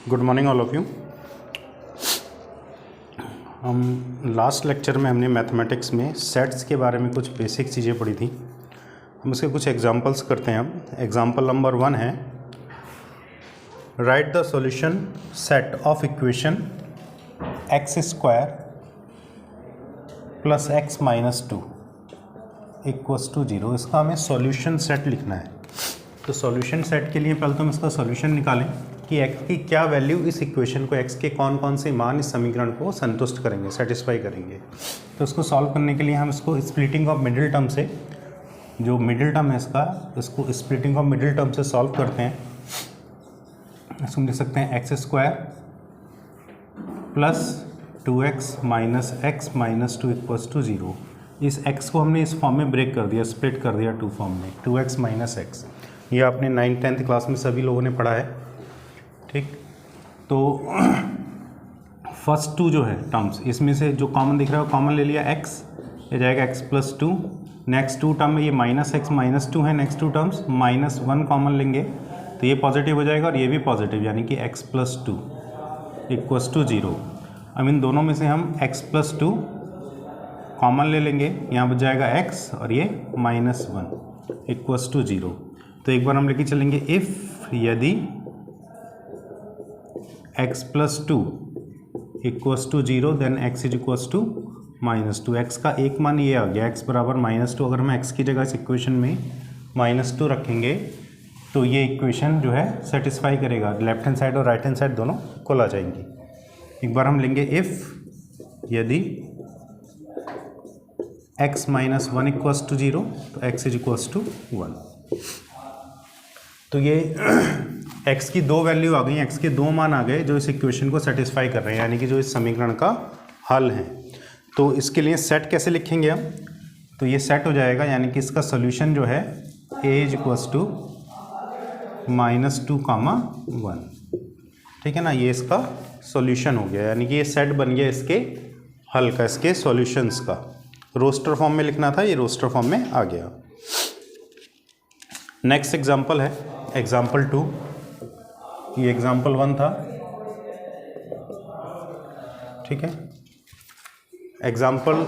Good morning all of you. हम last lecture में हमने मैथमेटिक्स में सेट्स के बारे में कुछ बेसिक चीज़ें पढ़ी थी। हम उसके कुछ एग्जांपल्स करते हैं। अब एग्जांपल नंबर 1 है, right the solution set of equation x square plus x minus 2 equals to 0। इसका हमें सॉल्यूशन सेट लिखना है। तो सॉल्यूशन सेट के लिए पहले तो हम इसका सॉल्यूशन निकालें कि x की क्या वैल्यू इस इक्वेशन को, x के कौन कौन से मान इस समीकरण को संतुष्ट करेंगे, सेटिस्फाई करेंगे। तो इसको सॉल्व करने के लिए हम इसको स्प्लिटिंग ऑफ मिडिल टर्म से, जो मिडिल टर्म है इसको स्प्लिटिंग ऑफ मिडिल टर्म से सॉल्व करते हैं। इसको हम लिख सकते हैं x square plus 2x minus x minus 2 equals to 0। इस x को हमने इस फॉर्म में ब्रेक कर दिया, स्प्लिट कर दिया 2 फॉर्म में, 2x माइनस एक्स। ये आपने 9th-10th क्लास में सभी लोगों ने पढ़ा है, ठीक। तो फर्स्ट 2 जो है टर्म्स, इसमें से जो कॉमन दिख रहा है वो कॉमन ले लिया x, ये जाएगा x प्लस 2। नेक्स्ट 2 टर्म में ये माइनस एक्स माइनस 2 है, नेक्स्ट 2 टर्म्स माइनस 1 कॉमन लेंगे तो ये पॉजिटिव हो जाएगा और ये भी पॉजिटिव, यानी कि x प्लस 2 इक्वल्स टू 0। अब इन दोनों में से हम x प्लस 2 कॉमन ले लेंगे, यहाँ बच जाएगा x और ये माइनस 1 इक्वल्स टू 0। तो एक बार हम लेके चलेंगे, इफ़ यदि x plus 2 equals to 0 then x is equals to minus 2। X का एक मान ये आ गया, x बराबर माइनस 2। अगर हम x की जगह इस इक्वेशन में माइनस 2 रखेंगे तो ये इक्वेशन जो है सेटिस्फाई करेगा, लेफ्ट हैंड साइड और राइट हैंड साइड दोनों इक्वल आ जाएंगी। एक बार हम लेंगे, इफ़ यदि x माइनस 1 इक्वल्स टू 0 तो x इज इक्वल्स टू 1। तो ये x की 2 वैल्यू आ गई, x के 2 मान आ गए जो इस इक्वेशन को सेटिस्फाई कर रहे हैं, यानी कि जो इस समीकरण का हल है। तो इसके लिए सेट कैसे लिखेंगे हम, तो ये सेट हो जाएगा, यानी कि इसका सोल्यूशन जो है a is equals to minus 2 comma 1, ठीक है ना। ये इसका सॉल्यूशन हो गया, यानी कि ये सेट बन गया इसके हल का, इसके सॉल्यूशंस का। रोस्टर फॉर्म में लिखना था, ये रोस्टर फॉर्म में आ गया। नेक्स्ट एग्जांपल है एग्जांपल 2। ये एग्जांपल 1 था, ठीक है। एग्जांपल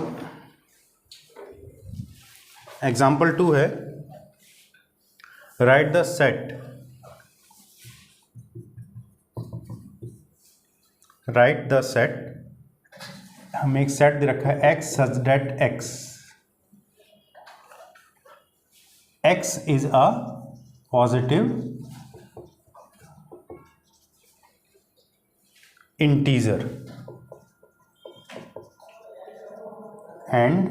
2 है, राइट द सेट, हमें एक सेट दे रखा है x such that x is a positive integer and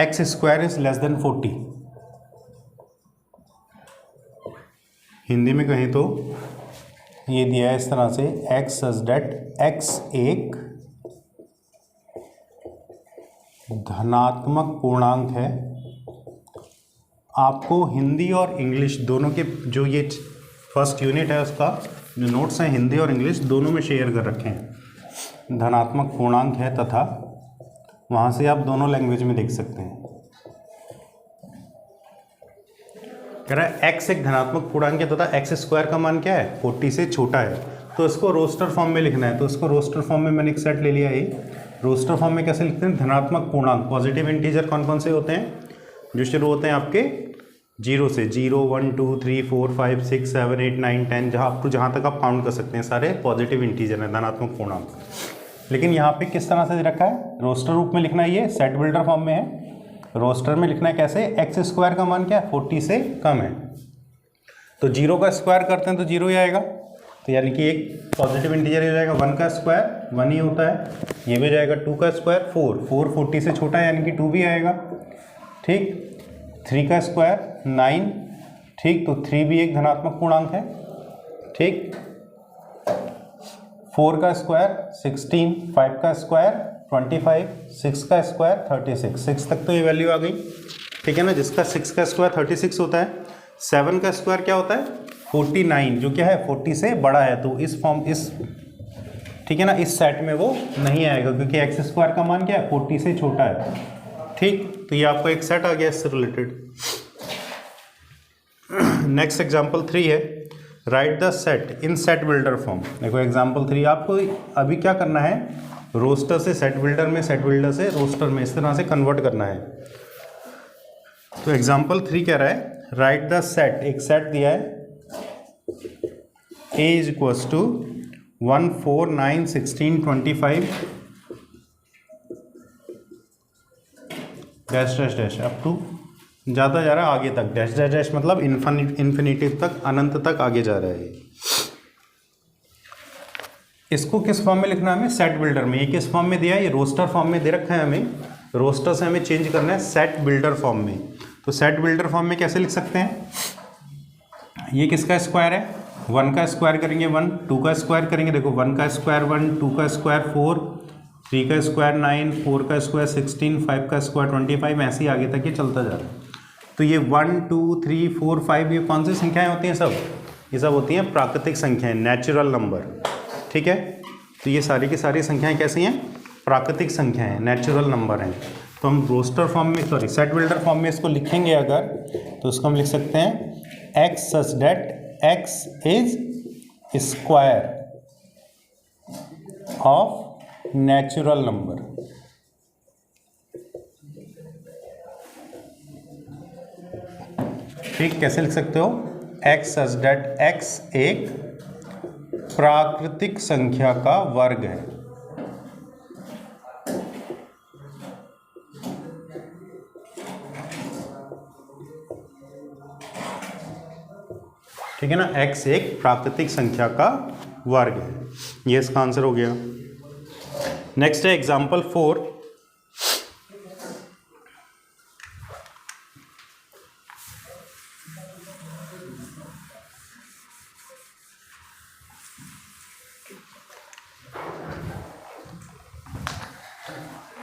x square is less than 40। Hindi में कहें तो ये दिया है इस तरह से, x सच दैट x एक धनात्मक पूर्णांक है। आपको हिंदी और इंग्लिश दोनों के जो ये फर्स्ट यूनिट है उसका जो नोट्स हैं हिंदी और इंग्लिश दोनों में शेयर कर रखे हैं। धनात्मक पूर्णांक है तथा वहाँ से आप दोनों लैंग्वेज में देख सकते हैं। कह रहा है x एक धनात्मक पूर्णांक है तथा x स्क्वायर का मान क्या है, 40 से छोटा है। तो इसको रोस्टर फॉर्म में लिखना है, तो इसको रोस्टर फॉर्म में मैंने एक सेट ले लिया है। रोस्टर फॉर्म में कैसे लिखते हैं, धनात्मक पूर्णांक पॉजिटिव इंटीजर कौन कौन से होते हैं, जो शुरू होते हैं आपके 0 से, 0 1 2 3 4 5 6 7 8 9 10, जहाँ तक आप काउंट कर सकते हैं, सारे पॉजिटिव इंटीजर हैं, धनात्मक पूर्णांक। लेकिन यहाँ पे किस तरह से दे रखा है, रोस्टर रूप में लिखना है, ये सेट बिल्डर फॉर्म में है। रोस्टर में लिखना है कैसे, एक्स स्क्वायर का मान क्या है, 40 से कम है। तो 0 का स्क्वायर करते हैं तो 0 ही आएगा, तो यानी कि एक पॉजिटिव इंटीजर हो जाएगा। 1 का स्क्वायर 1 ही होता है, ये भी जाएगा। 2 का स्क्वायर 4 40 से छोटा है, यानी कि 2 भी आएगा, ठीक। 3 का स्क्वायर 9, ठीक, तो 3 भी एक धनात्मक पूर्णांक है, ठीक। 4 का स्क्वायर 16, 5 का स्क्वायर 25, 6 का स्क्वायर 36, 6 तक तो ये वैल्यू आ गई, ठीक है ना। जिसका 6 का स्क्वायर 36 होता है। 7 का स्क्वायर क्या होता है, 49, जो क्या है 40 से बड़ा है। तो इस फॉर्म, इस, ठीक है ना, इस सेट में वो नहीं आएगा क्योंकि एक्स स्क्वायर का मान क्या है, 40 से छोटा है, ठीक। तो ये आपका एक सेट आ गया इससे रिलेटेड। नेक्स्ट एग्जाम्पल 3 है, right the set in set builder form. देखो एग्जाम्पल 3 आपको अभी क्या करना है, रोस्टर से सेट बिल्डर में, सेट बिल्डर से रोस्टर में, इस तरह से कन्वर्ट करना है। तो एग्जाम्पल 3 कह रहा है राइट द सेट, एक सेट दिया है A is equals to 1 4 9 16 25 dash dash dash up to, ज़्यादा जा रहा है आगे तक, डैश डैश डैश मतलब इन्फिनिटिव तक, अनंत तक आगे जा रहा है। इसको किस फॉर्म में लिखना है हमें, सेट बिल्डर में। ये किस फॉर्म में दिया है, ये रोस्टर फॉर्म में दे रखा है हमें, रोस्टर से हमें चेंज करना है सेट बिल्डर फॉर्म में। तो सेट बिल्डर फॉर्म में कैसे लिख सकते हैं, ये किसका स्क्वायर है, 1 का स्क्वायर करेंगे 1, 2 का स्क्वायर करेंगे, देखो 1 का स्क्वायर 1, 2 का स्क्वायर 4, 3 का स्क्वायर 9, 4 का स्क्वायर 16, 5 का स्क्वायर 25, ऐसे ही आगे तक ये चलता जा रहा है। तो ये 1 2 3 4 5 ये कौन सी संख्याएं होती हैं, सब ये सब होती हैं प्राकृतिक संख्याएं, नेचुरल नंबर। ठीक है, तो ये सारी की सारी संख्याएं कैसी हैं, प्राकृतिक संख्याएं हैं, नेचुरल नंबर हैं। तो हम रोस्टर फॉर्म में, सॉरी सेट बिल्डर फॉर्म में इसको लिखेंगे अगर, तो इसको हम लिख सकते हैं x such that x is square of natural number. ठीक, कैसे लिख सकते हो, x सच दैट x एक प्राकृतिक संख्या का वर्ग है। ठीक है ना, x एक प्राकृतिक संख्या का वर्ग है, ये इसका आंसर हो गया। नेक्स्ट है एग्जाम्पल 4।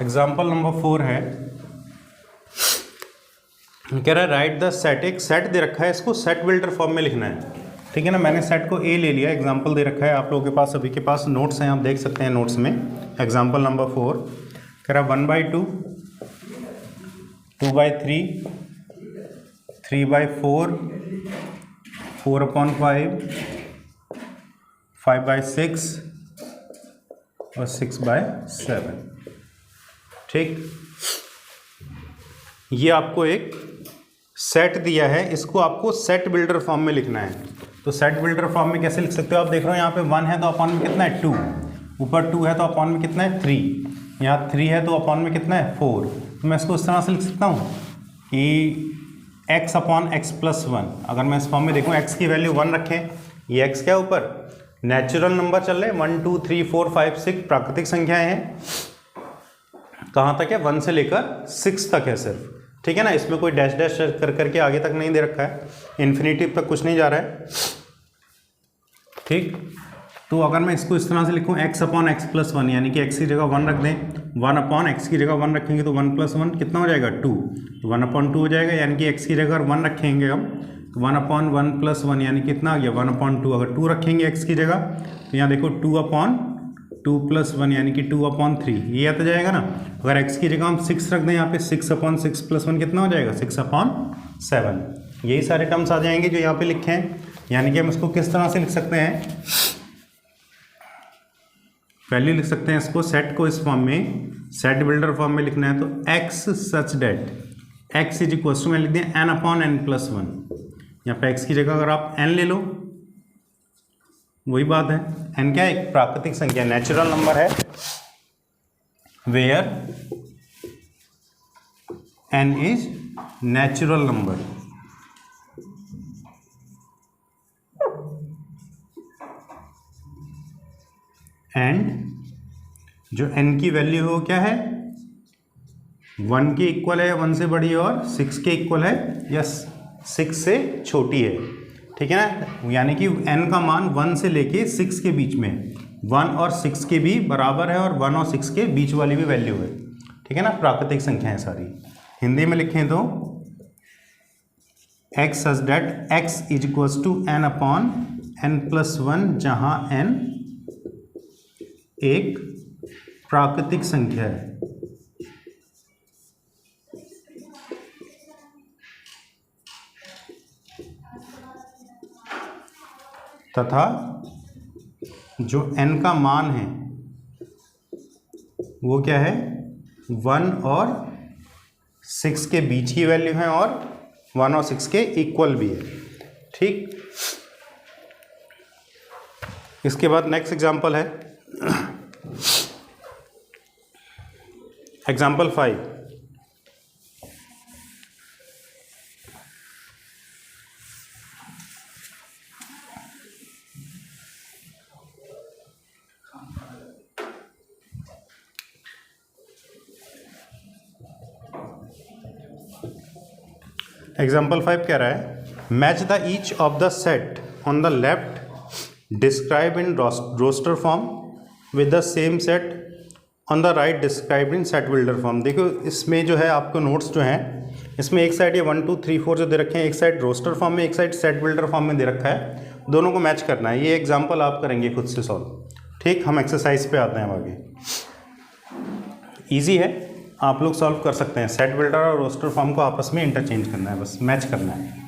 एग्जाम्पल नंबर 4 है, कह रहा है राइट द सेट, एक सेट दे रखा है, इसको सेट बिल्डर फॉर्म में लिखना है। ठीक है ना, मैंने सेट को ए ले लिया, एग्जाम्पल दे रखा है, आप लोगों के पास सभी के पास नोट्स हैं, आप देख सकते हैं नोट्स में। एग्जाम्पल नंबर 4 कह रहा है 1/2, 2/3, 3/4, 4/5, 5/6 और 6/7। ठीक, ये आपको एक सेट दिया है, इसको आपको सेट बिल्डर फॉर्म में लिखना है। तो सेट बिल्डर फॉर्म में कैसे लिख सकते हो, आप देख रहे हो यहाँ पे 1 है तो अपॉन में कितना है 2, ऊपर 2 है तो अपॉन में कितना है 3, यहाँ 3 है तो अपॉन में कितना है 4। तो मैं इसको इस तरह से लिख सकता हूँ कि x अपॉन x प्लस 1। अगर मैं इस फॉर्म में देखूँ x की वैल्यू 1 रखें, ये x क्या ऊपर नेचुरल नंबर चल रहे हैं, 1 2 3 4 5 6 प्राकृतिक संख्याएं हैं। कहाँ तक है, 1 से लेकर 6 तक है सिर्फ। ठीक है ना, इसमें कोई डैश डैश कर करके आगे तक नहीं दे रखा है, इन्फिनिटिव तक कुछ नहीं जा रहा है। ठीक, तो अगर मैं इसको इस तरह से लिखूँ x अपॉन x प्लस 1, यानी कि x की जगह 1 रख दें, 1 अपॉन x की जगह 1 रखेंगे तो 1 प्लस 1 कितना हो जाएगा 2, तो 1 अपॉन 2 हो जाएगा, यानी कि x की जगह 1 रखेंगे हम तो 1 अपॉन 1 प्लस 1 यानी कितना आ गया 1 अपॉन 2। अगर 2 रखेंगे x की जगह तो यहाँ देखो 2 अपॉन 2 प्लस 1 यानी कि 2 अपॉन 3, ये आता जाएगा ना। अगर x की जगह हम 6 रख दें यहाँ पे, 6 अपॉन 6 प्लस 1 कितना हो जाएगा 6 अपॉन 7। यही सारे टर्म्स आ जाएंगे जो यहाँ पे लिखे हैं। यानी कि हम इसको किस तरह से लिख सकते हैं, पहले लिख सकते हैं इसको सेट को इस फॉर्म में, सेट बिल्डर फॉर्म में लिखना है तो x such that x is equal to, मैं लिख दिया n अपॉन n प्लस 1। यहाँ पे x की जगह अगर आप n ले लो, वही बात है, n क्या है, एक प्राकृतिक संख्या, नेचुरल नंबर है, where n is natural number. And जो n की वैल्यू हो क्या है, 1 के इक्वल है, 1 से बड़ी है, और 6 के इक्वल है या 6 से छोटी है। ठीक है ना, यानी कि n का मान 1 से लेके 6 के बीच में, 1 और 6 के भी बराबर है, और 1 और 6 के बीच वाली भी वैल्यू है। ठीक है ना, प्राकृतिक संख्या है सारी। हिंदी में लिखें तो x such that x is equals to n upon n plus 1, जहाँ n एक प्राकृतिक संख्या है। तथा जो n का मान है वो क्या है, 1 और 6 के बीच की वैल्यू है और 1 और 6 के इक्वल भी है। ठीक, इसके बाद नेक्स्ट एग्जांपल है एग्जांपल 5। एग्जाम्पल 5 कह रहा है match the each of the set on the left describe in roster form with the same set on the right describe in set builder form. देखो इसमें जो है आपको नोट्स जो हैं इसमें एक साइड ये 1 2 3 4 जो दे रखे हैं, एक साइड रोस्टर फॉर्म में, एक साइड सेट बिल्डर फॉर्म में दे रखा है, दोनों को मैच करना है। ये एग्जाम्पल आप करेंगे खुद से सॉल्व। ठीक, हम एक्सरसाइज पे आते हैं आगे। ईजी है, आप लोग सॉल्व कर सकते हैं। सेट बिल्डर और रोस्टर फॉर्म को आपस में इंटरचेंज करना है, बस मैच करना है।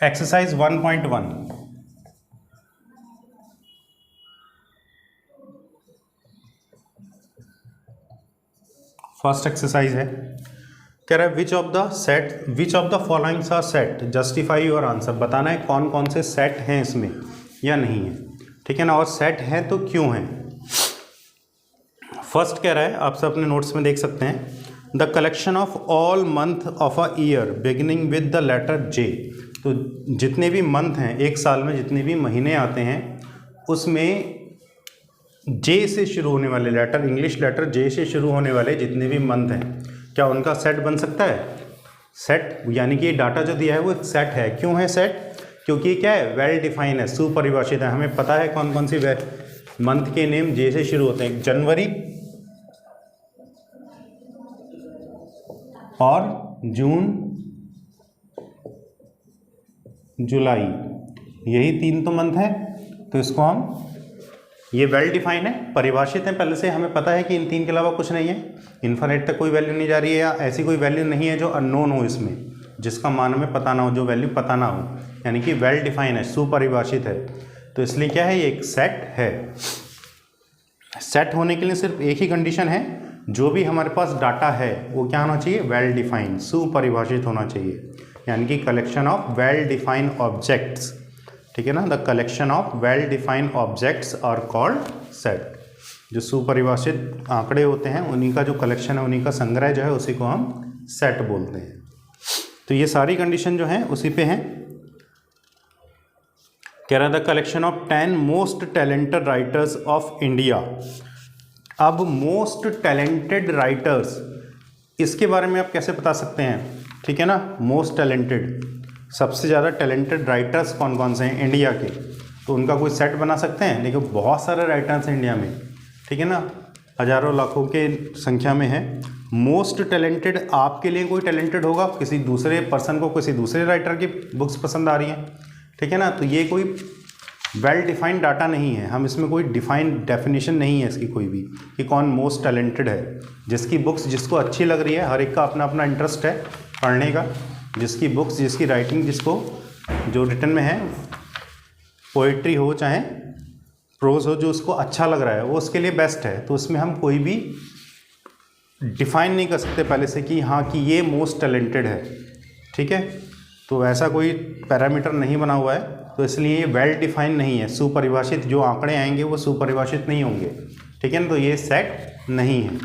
एक्सरसाइज 1.1 फर्स्ट एक्सरसाइज है। कह रहा है which of the followings are set, justify your answer. बताना है कौन कौन से सेट हैं इसमें या नहीं है। ठीक है ना, और सेट हैं तो क्यों हैं। फर्स्ट कह रहा है, आप सब अपने नोट्स में देख सकते हैं, the collection of all month of a year beginning with the letter J. तो जितने भी मंथ हैं एक साल में, जितने भी महीने आते हैं उसमें जे से शुरू होने वाले लेटर, इंग्लिश लेटर जे से शुरू होने वाले जितने भी मंथ हैं, क्या उनका सेट बन सकता है। सेट यानी कि ये डाटा जो दिया है वो एक सेट है। क्यों है सेट, क्योंकि ये क्या है, वेल डिफाइन है, सुपरिभाषित है। हमें पता है कौन कौन सी मंथ के नेम जे से शुरू होते हैं, जनवरी और जून, जुलाई, यही 3 तो मंथ है। तो इसको हम, ये वेल डिफाइन है, परिभाषित है पहले से, हमें पता है कि इन 3 के अलावा कुछ नहीं है, इन्फिनिट तक कोई वैल्यू नहीं जा रही है, या ऐसी कोई वैल्यू नहीं है जो अननोन हो इसमें, जिसका मान हमें पता ना हो, जो वैल्यू पता ना हो, यानी कि वेल डिफाइन है, सुपरिभाषित है। तो इसलिए क्या है, ये एक सेट है। सेट होने के लिए सिर्फ एक ही कंडीशन है, जो भी हमारे पास डाटा है वो क्या होना चाहिए, वेल डिफाइंड, सुपरिभाषित होना चाहिए, यानी कि collection of well defined objects. ठीक है ना, the collection of well defined objects are called set. जो सुपरिभाषित आंकड़े होते हैं उन्हीं का जो कलेक्शन है, उन्हीं का संग्रह जो है, उसी को हम सेट बोलते हैं। तो ये सारी कंडीशन जो है उसी पे हैं। कह रहा है the collection of 10 most talented writers of India. अब मोस्ट टैलेंटेड राइटर्स, इसके बारे में आप कैसे बता सकते हैं। ठीक है ना, मोस्ट टैलेंटेड, सबसे ज़्यादा टैलेंटेड राइटर्स कौन कौन से हैं इंडिया के, तो उनका कोई सेट बना सकते हैं। देखो बहुत सारे राइटर्स हैं इंडिया में, ठीक है ना, हज़ारों लाखों के संख्या में है। मोस्ट टैलेंटेड, आपके लिए कोई टैलेंटेड होगा, किसी दूसरे पर्सन को किसी दूसरे राइटर की बुक्स पसंद आ रही हैं, ठीक है ना, तो ये कोई वेल डिफाइंड डाटा नहीं है, हम इसमें कोई डिफाइंड डेफिनेशन नहीं है इसकी कोई भी कि कौन मोस्ट टैलेंटेड है। जिसकी बुक्स जिसको अच्छी लग रही है, हर एक का अपना अपना इंटरेस्ट है पढ़ने का, जिसकी बुक्स, जिसकी राइटिंग, जिसको जो रिटन में है, पोइट्री हो चाहे प्रोज हो, जो उसको अच्छा लग रहा है वो उसके लिए बेस्ट है। तो उसमें हम कोई भी डिफाइन नहीं कर सकते पहले से कि हाँ कि ये मोस्ट टैलेंटेड है, ठीक है। तो ऐसा कोई पैरामीटर नहीं बना हुआ है, तो इसलिए ये वेल डिफाइन नहीं है, सुपरिभाषित जो आंकड़े आएंगे वो सुपरिभाषित नहीं होंगे, ठीक है ना, तो ये सेट नहीं है।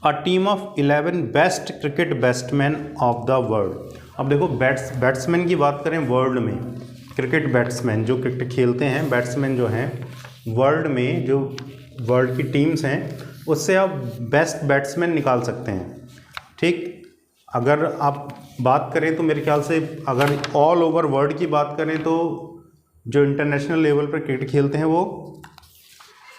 A team of 11 best cricket batsman of the world. अब देखो बैट्समैन की बात करें वर्ल्ड में, क्रिकेट बैट्समैन जो क्रिकेट खेलते हैं, बैट्समैन जो हैं वर्ल्ड में, जो वर्ल्ड की टीम्स हैं उससे आप बेस्ट बैट्समैन निकाल सकते हैं, ठीक। अगर आप बात करें तो मेरे ख्याल से अगर ऑल ओवर वर्ल्ड की बात करें तो जो इंटरनेशनल लेवल पर क्रिकेट खेलते हैं वो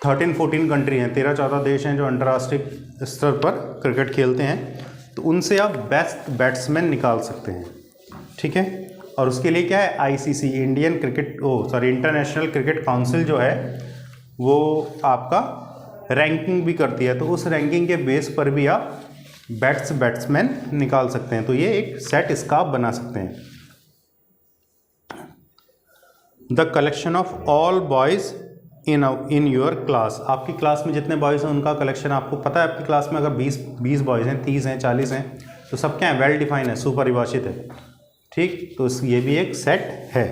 13-14 कंट्री हैं, 13-14 देश हैं जो अंतर्राष्ट्रीय स्तर पर क्रिकेट खेलते हैं, तो उनसे आप बेस्ट बैट्समैन निकाल सकते हैं, ठीक है। और उसके लिए क्या है, आईसीसी इंटरनेशनल क्रिकेट काउंसिल जो है वो आपका रैंकिंग भी करती है, तो उस रैंकिंग के बेस पर भी आप बैट्समैन निकाल सकते हैं। तो ये एक सेट इसका आप बना सकते हैं। The collection of all boys in your class, आपकी क्लास में जितने बॉयज़ हैं उनका कलेक्शन आपको पता है। आपकी क्लास में अगर 20 बॉयज़ हैं, 30 हैं, 40 हैं, तो सब क्या है, वेल डिफाइन है, सुपरिभाषित है, ठीक। तो ये भी एक सेट है।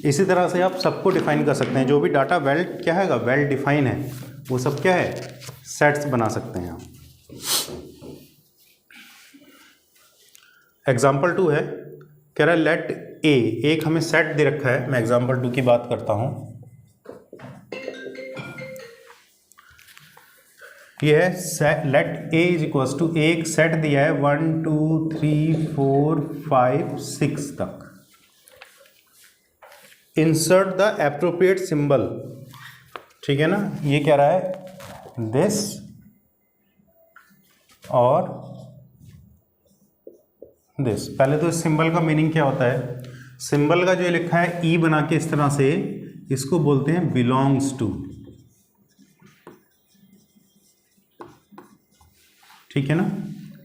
इसी तरह से आप सबको डिफाइन कर सकते हैं, जो भी डाटा क्या है, वेल डिफाइन है, वो सब क्या है, सेट्स बना सकते हैं आप। एग्जाम्पल 2 है, कह रहा है लेट ए, एक हमें सेट दे रखा है। मैं एग्जाम्पल 2 की बात करता हूँ। ये है let A is equals to, एक सेट दिया है 1 2 3 4 5 6 तक। इंसर्ट द एप्रोप्रिएट सिंबल, ठीक है ना। ये कह रहा है दिस और दिस। पहले तो इस सिंबल का मीनिंग क्या होता है, सिंबल का जो लिखा है ई बना के इस तरह से, इसको बोलते हैं बिलोंग्स टू, ठीक है ना।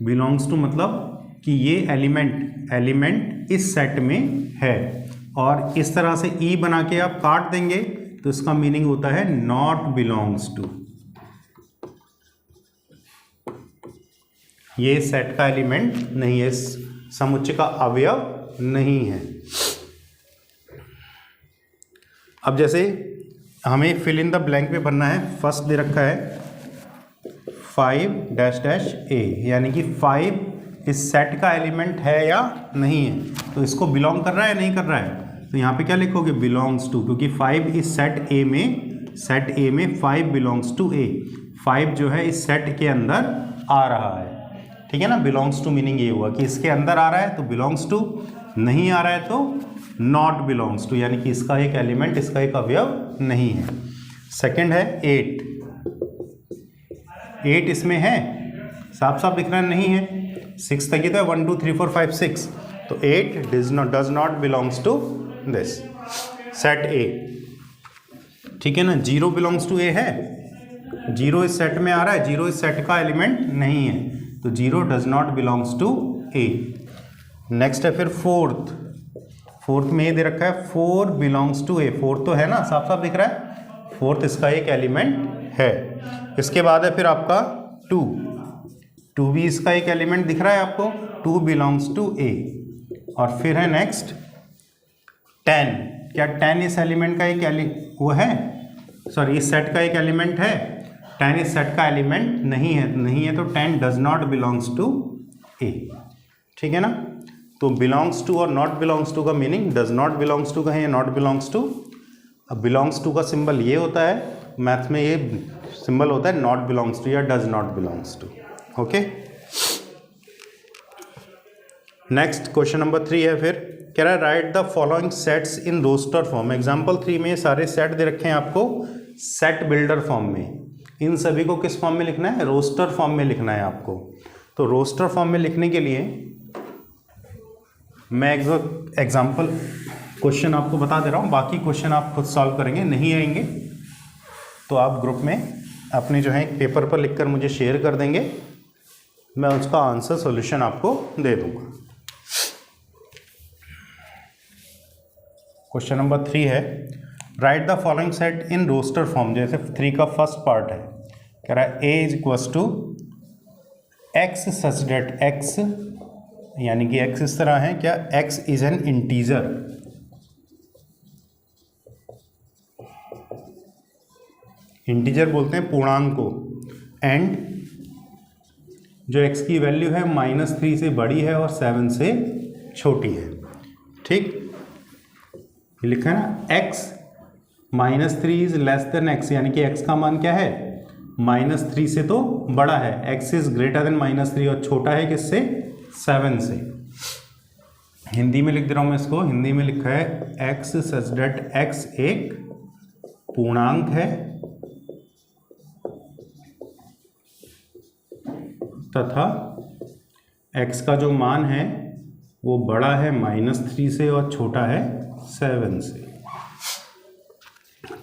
बिलोंग्स टू मतलब कि ये एलिमेंट इस सेट में है, और इस तरह से ई बना के आप काट देंगे तो इसका मीनिंग होता है नॉट बिलोंग्स टू, ये सेट का एलिमेंट नहीं है, समुच्चय का अवयव नहीं है। अब जैसे हमें फिल इन द ब्लैंक पे भरना है, फर्स्ट दे रखा है 5 - a, यानी कि 5 इस सेट का एलिमेंट है या नहीं है, तो इसको बिलोंग कर रहा है या नहीं कर रहा है। तो यहाँ पे क्या लिखोगे, बिलोंग्स टू, क्योंकि 5 इस सेट ए में 5 बिलोंग्स टू ए, 5 जो है इस सेट के अंदर आ रहा है, ठीक है ना। बिलोंग्स टू मीनिंग ये हुआ कि इसके अंदर आ रहा है तो बिलोंग्स टू, नहीं आ रहा है तो नॉट बिलोंग्स टू, यानी कि इसका एक एलिमेंट, इसका एक अवयव नहीं है। सेकंड है 8 इसमें है, साफ साफ दिख रहा है नहीं है। 6 तक ही तो है, 1 2 3 4 5 6, तो 8 does not belongs to this set A, ठीक है ना। 0 बिलोंग्स टू ए है, 0 इस सेट में आ रहा है, 0 इस सेट का एलिमेंट नहीं है, तो 0 does not belongs to A. Next है फिर फोर्थ में ये दे रखा है 4 बिलोंग्स टू ए, 4 तो है ना, साफ साफ दिख रहा है, 4th इसका एक एलिमेंट है। इसके बाद है फिर आपका 2 भी इसका एक एलिमेंट दिख रहा है आपको, 2 बिलोंग्स टू ए। और फिर है नेक्स्ट 10, क्या 10 इस एलिमेंट का एक वो है, सॉरी इस सेट का एक एलिमेंट है, 10 इस सेट का एलिमेंट नहीं है, तो 10 does not belongs to A, ठीक है ना। तो बिलोंग्स टू और नॉट बिलोंग्स टू का meaning, does not belongs to का है या नॉट बिलोंग्स टू। अब बिलोंग्स टू का सिंबल ये होता है, मैथ में ये सिंबल होता है नॉट बिलोंग्स टू या does not belongs to, okay. Next question number 3 है, फिर कह रहा है right the following sets in roster form. Example 3 में सारे सेट दे रखे हैं आपको सेट बिल्डर फॉर्म में, इन सभी को किस फॉर्म में लिखना है, रोस्टर फॉर्म में लिखना है आपको। तो रोस्टर फॉर्म में लिखने के लिए मैं एग्जाम्पल क्वेश्चन आपको बता दे रहा हूँ, बाकी क्वेश्चन आप खुद सॉल्व करेंगे, नहीं आएंगे तो आप ग्रुप में अपने जो है एक पेपर पर लिखकर मुझे शेयर कर देंगे, मैं उसका आंसर सॉल्यूशन आपको दे दूंगा। क्वेश्चन नंबर 3 है, right the following set in roster form. जैसे 3 का फर्स्ट पार्ट है, कह रहा है A is equals to x such that x, यानी कि एक्स इस तरह है, क्या x is an integer, integer बोलते हैं पूर्णांक को, एंड जो एक्स की वैल्यू है -3 से बड़ी है और 7 से छोटी है, ठीक। ये लिखा है ना, x -3 is less than x, यानी कि एक्स का मान क्या है, -3 से तो बड़ा है, एक्स इज ग्रेटर देन -3 और छोटा है किससे, 7 से। हिंदी में लिख दे रहा हूं मैं इसको, हिंदी में लिखा है एक्स सच डेट एक्स एक पूर्णांक है तथा x का जो मान है वो बड़ा है -3 से और छोटा है 7 से।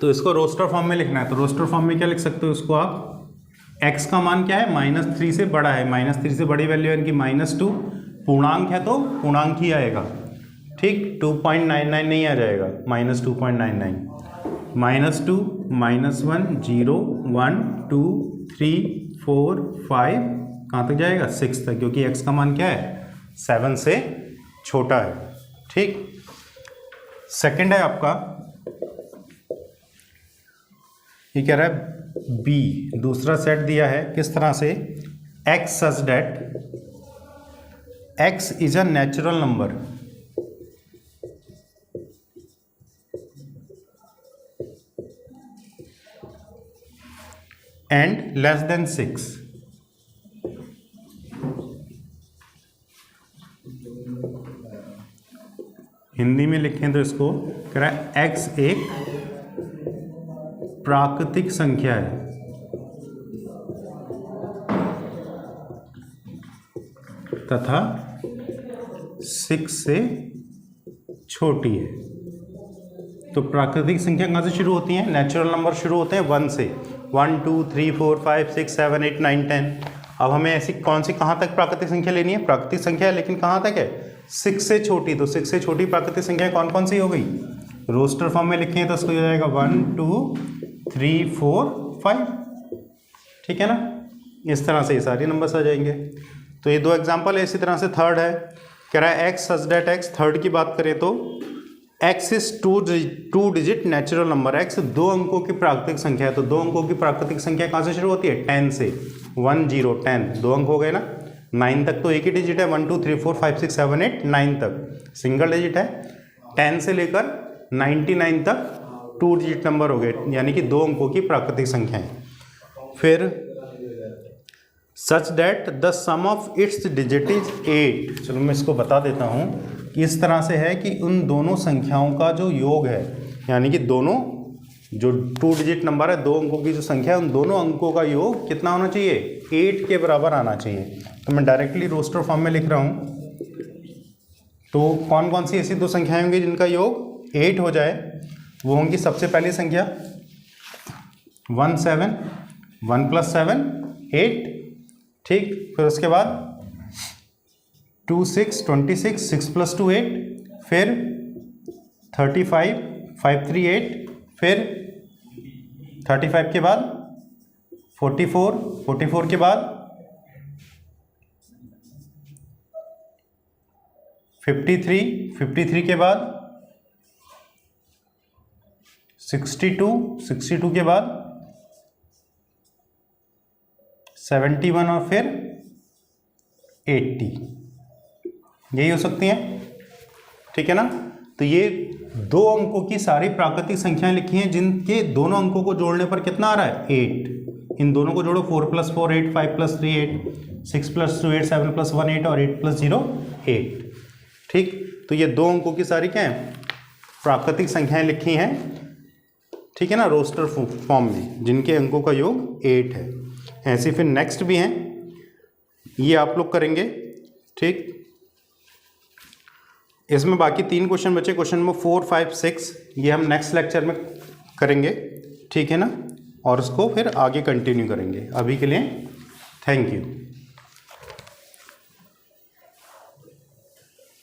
तो इसको रोस्टर फॉर्म में लिखना है, तो रोस्टर फॉर्म में क्या लिख सकते हो इसको आप, x का मान क्या है, -3 से बड़ा है, -3 से बड़ी वैल्यू यानी कि -2, पूर्णांक है तो पूर्णांक ही आएगा, ठीक, 2.99 नहीं आ जाएगा, -2.99, -2, -1, 0, 1, 2, 3, 4, 5, कहाँ तक जाएगा, 6 तक, क्योंकि x का मान क्या है, 7 से छोटा है, ठीक। सेकंड है आपका, ये कह रहा है b, दूसरा सेट दिया है किस तरह से, x such that x is a natural number and less than 6। Hindi में लिखें तो इसको कह रहा है x एक प्राकृतिक संख्या है तथा 6 से छोटी है। तो प्राकृतिक संख्या कहाँ से शुरू होती है, नेचुरल नंबर शुरू होते हैं 1 से, 1 2 3 4 5 6 7 8 9 10। अब हमें ऐसी कौन सी कहाँ तक प्राकृतिक संख्या लेनी है, प्राकृतिक संख्या है लेकिन कहाँ तक है, 6 से छोटी। तो 6 से छोटी प्राकृतिक संख्या कौन कौन सी हो गई, रोस्टर फॉर्म में लिखें तो इसको हो जाएगा 1 2 3 4 5, ठीक है ना, इस तरह से ये सारे नंबर्स आ जाएंगे। तो ये 2 एग्जाम्पल है। इसी तरह से थर्ड है, कह रहा है x such that x, third की बात करें तो x is 2 digit natural number, x 2 अंकों की प्राकृतिक संख्या है। तो 2 अंकों की प्राकृतिक संख्या कहाँ से शुरू होती है, 10 से, 1 0 10, 2 अंक हो गए ना, 9 तक तो एक ही डिजिट है, 1 2 3 4 5 6 7 8 9 तक सिंगल डिजिट है, 10 से लेकर 99 तक 2 डिजिट नंबर हो गए, यानी कि 2 अंकों की प्राकृतिक संख्याएं। फिर such that the sum of its digit is 8। चलो मैं इसको बता देता हूँ कि इस तरह से है कि उन दोनों संख्याओं का जो योग है, यानी कि दोनों जो 2 डिजिट नंबर है, 2 अंकों की जो संख्या है, उन दोनों अंकों का योग कितना होना चाहिए, 8 के बराबर आना चाहिए। तो मैं डायरेक्टली रोस्टर फॉर्म में लिख रहा हूँ। तो कौन कौन सी ऐसी 2 संख्याएं होंगी जिनका योग 8 हो जाए, वो होंगी सबसे पहली संख्या 1 7, 1 + 7 8, ठीक। फिर उसके बाद 2 6 26, 6 + 2 8, फिर 35 5 3 8, फिर 35 के बाद 44, 44 के बाद 53, 53 के बाद 62, 62 के बाद 71 और फिर 80, यही हो सकती हैं, ठीक है ना। तो ये 2 अंकों की सारी प्राकृतिक संख्याएं लिखी हैं जिनके दोनों अंकों को जोड़ने पर कितना आ रहा है, 8। इन दोनों को जोड़ो, 4 + 4 8, 5 + 3 8, 6 + 2 8, 7 + 1 8 और 8 + 0 8, ठीक। तो ये 2 अंकों की सारी क्या है, प्राकृतिक संख्याएं लिखी हैं, ठीक है ना, रोस्टर फॉर्म में, जिनके अंकों का योग 8 है। ऐसे फिर नेक्स्ट भी हैं, ये आप लोग करेंगे, ठीक। इसमें बाकी 3 क्वेश्चन बचे, क्वेश्चन नंबर 4 5 6, ये हम नेक्स्ट लेक्चर में करेंगे, ठीक है ना, और उसको फिर आगे कंटिन्यू करेंगे। अभी के लिए थैंक यू।